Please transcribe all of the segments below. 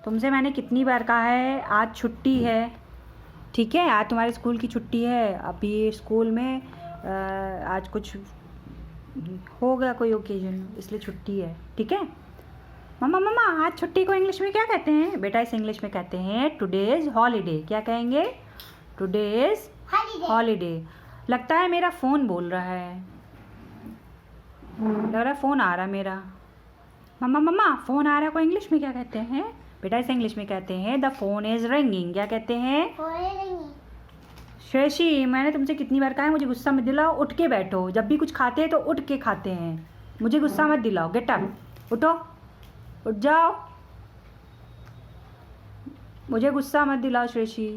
तुमसे मैंने कितनी बार कहा है आज छुट्टी है, ठीक है। आज तुम्हारे स्कूल की छुट्टी है। अभी स्कूल में आज कुछ हो गया, कोई ओकेजन, इसलिए छुट्टी है, ठीक है। मम्मा मम्मा आज छुट्टी को इंग्लिश में क्या कहते हैं? बेटा इस इंग्लिश में कहते हैं टुडे इज़ हॉलीडे। क्या कहेंगे? Today is holiday. लगता है मेरा फ़ोन बोल रहा है, लग रहा है फ़ोन आ रहा है मेरा। मम्मा मम्मा फ़ोन आ रहा है को इंग्लिश में क्या कहते हैं? बेटा इसे इंग्लिश में कहते हैं द फ़ोन इज़ रिंगिंग। क्या कहते हैं? श्रेयसी मैंने तुमसे कितनी बार कहा है मुझे गुस्सा मत दिलाओ, उठ के बैठो। जब भी कुछ खाते हैं तो उठ के खाते हैं, मुझे गुस्सा मत दिलाओ। गेट अप, उठो, उठ जाओ, मुझे गुस्सा मत दिलाओ श्रेयसी।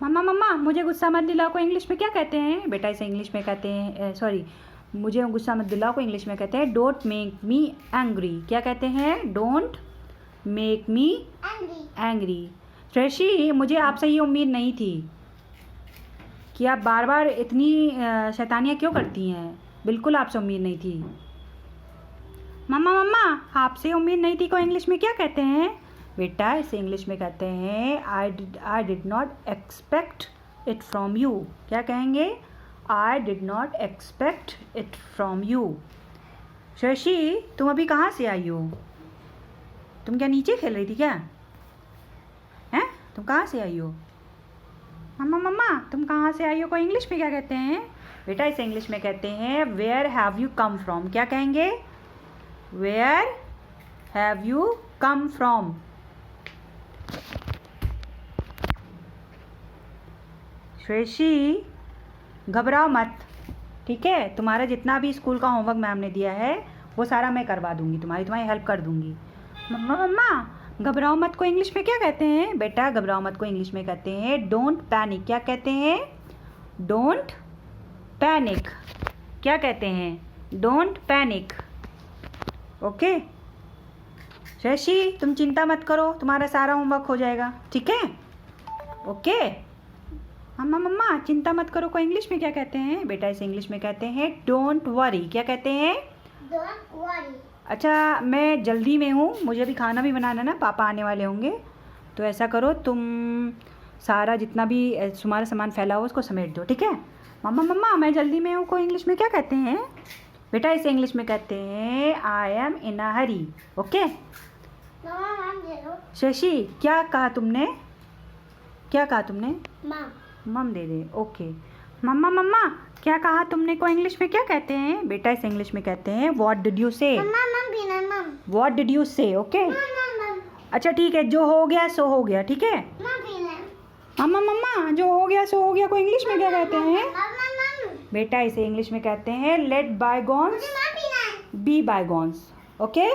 मम्मा मम्मा मुझे गुस्सा मत दिलाओ को इंग्लिश में क्या कहते हैं? बेटा इसे इंग्लिश में कहते हैं मुझे गुस्सा मत दिलाओ को इंग्लिश में कहते हैं डोंट मेक मी एंग्री। क्या कहते हैं? Don't make me angry. Shreyasi मुझे आपसे ये उम्मीद नहीं थी कि आप बार बार इतनी शैतानियाँ क्यों करती हैं। बिल्कुल आपसे उम्मीद नहीं थी। मम्मा मम्मा आपसे उम्मीद नहीं थी को इंग्लिश में क्या कहते हैं? बेटा इसे इंग्लिश में कहते हैं I did not expect it from you. क्या कहेंगे? I did not expect it from you. Shreyasi तुम अभी कहाँ से आई हो? तुम क्या नीचे खेल रही थी क्या? हैं? तुम कहाँ से आई हो? मम्मा मम्मा तुम कहाँ से आई हो को इंग्लिश में क्या कहते हैं? बेटा इसे इंग्लिश में कहते हैं where have you come from. क्या कहेंगे? Where have you come from. Shreyasi घबराओ मत, ठीक है। तुम्हारा जितना भी स्कूल का होमवर्क मैम ने दिया है वो सारा मैं करवा दूंगी, तुम्हारी हेल्प कर दूंगी। मम्मा मम्मा घबराओ मत को इंग्लिश में क्या कहते हैं? बेटा घबराओ मत को इंग्लिश में कहते हैं डोंट पैनिक। क्या कहते हैं? Don't panic. क्या कहते हैं? Don't panic. ओके श्रेयसी तुम चिंता मत करो, तुम्हारा सारा होमवर्क हो जाएगा, ठीक है। ओके मम्मा मम्मा चिंता मत करो को इंग्लिश में क्या कहते हैं? बेटा इसे इंग्लिश में कहते हैं डोंट वरी। क्या कहते हैं? Don't worry. अच्छा मैं जल्दी में हूँ, मुझे अभी खाना भी बनाना ना, पापा आने वाले होंगे। तो ऐसा करो तुम सारा जितना भी तुम्हारा सामान फैला हो उसको समेट दो, ठीक है। मम्मा मम्मा मैं जल्दी में हूँ को इंग्लिश में क्या कहते हैं? बेटा इसे इंग्लिश में कहते हैं I am in a Hari. Okay Shashi क्या कहा तुमने? क्या कहा तुमने? मम दे दे। ओके मम्मा मम्मा क्या कहा तुमने को इंग्लिश में क्या कहते हैं? बेटा इसे इंग्लिश में कहते हैं व्हाट डिड यू से। व्हाट डिड यू से। ओके अच्छा ठीक है, जो हो गया सो हो गया, ठीक है। मम्मा मम्मा जो हो गया सो हो गया को इंग्लिश में क्या कहते हैं? बेटा इसे इंग्लिश में कहते हैं let bygones be bygones. Okay